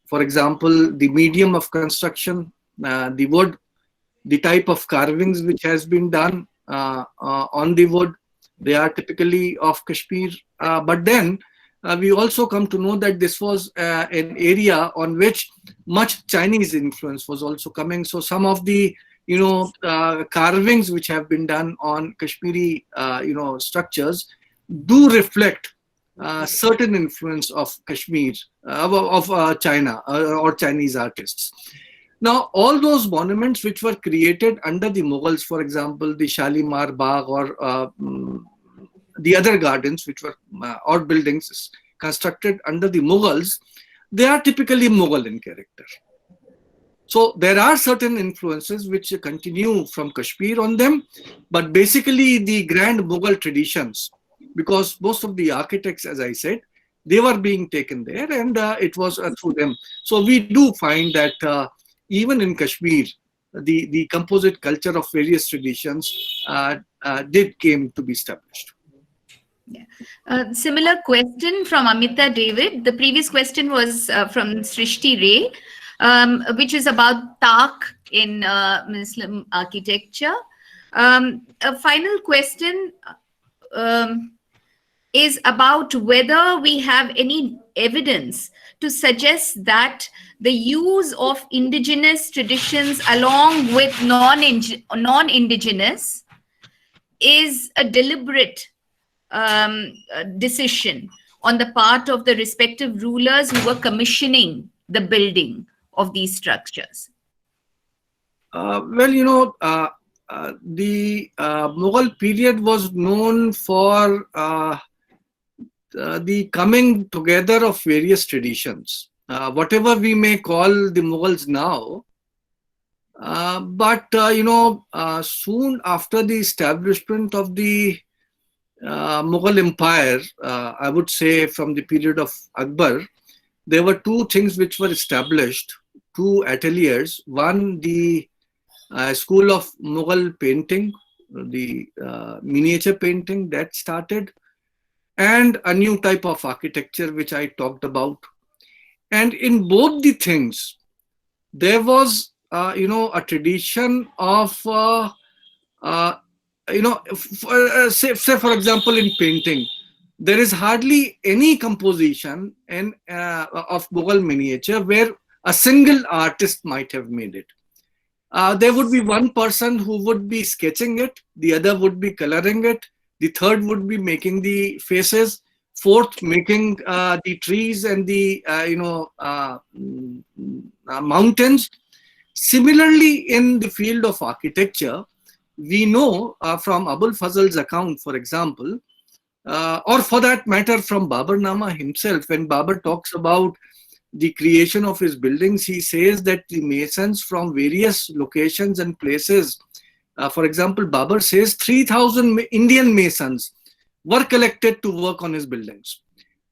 Speaker 2: For example, the medium of construction, the wood, the type of carvings which has been done on the wood, they are typically of Kashmir. But then we also come to know that this was an area on which much Chinese influence was also coming. So some of the carvings which have been done on Kashmiri structures do reflect certain influence of Kashmir, of China or Chinese artists. Now, all those monuments which were created under the Mughals, for example, the Shalimar Bagh or the other gardens which were or buildings constructed under the Mughals, they are typically Mughal in character. So there are certain influences which continue from Kashmir on them, but basically the grand Mughal traditions, because most of the architects, as I said, they were being taken there, and it was through them. So we do find that even in Kashmir, the composite culture of various traditions did came to be established.
Speaker 3: Yeah. Similar question from Amita David. The previous question was from Srishti Ray, which is about Tak in Muslim architecture. A final question is about whether we have any evidence to suggest that the use of indigenous traditions along with non-indigenous is a deliberate decision on the part of the respective rulers who were commissioning the building of these structures.
Speaker 2: The Mughal period was known for the coming together of various traditions, whatever we may call the Mughals now. Soon after the establishment of the Mughal Empire, I would say from the period of Akbar, there were two things which were established, two ateliers. One, the school of Mughal painting, the miniature painting that started, and a new type of architecture which I talked about. And in both the things, there was a tradition of say for example in painting, there is hardly any composition of Mughal miniature where a single artist might have made it. There would be one person who would be sketching it, the other would be coloring it, the third would be making the faces, fourth making the trees and the mountains. Similarly, in the field of architecture, we know from Abul Fazl's account, for example, or for that matter from Baburnama himself, when Babur talks about the creation of his buildings, he says that the masons from various locations and places, for example, Babur says 3,000 Indian masons were collected to work on his buildings.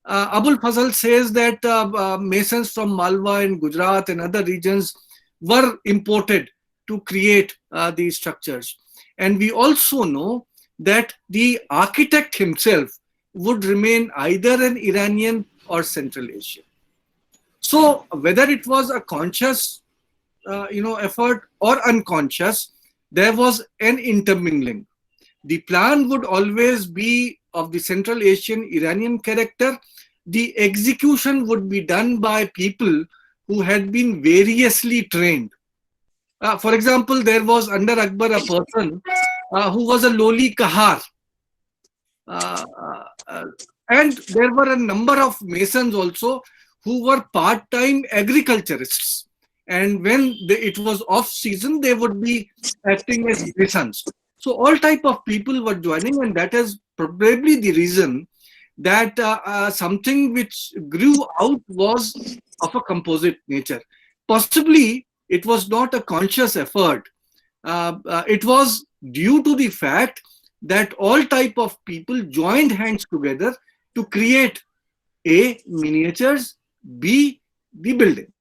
Speaker 2: Abul Fazl says that masons from Malwa and Gujarat and other regions were imported to create these structures. And we also know that the architect himself would remain either an Iranian or Central Asian. So whether it was a conscious effort or unconscious, there was an intermingling. The plan would always be of the Central Asian Iranian character. The execution would be done by people who had been variously trained. For example, there was under Akbar a person who was a lowly kahar. And there were a number of masons also who were part-time agriculturists. And when it was off-season, they would be acting as masons. So all type of people were joining, and that is probably the reason that something which grew out was of a composite nature. Possibly, it was not a conscious effort. It was due to the fact that all type of people joined hands together to create A, miniatures, B, the building.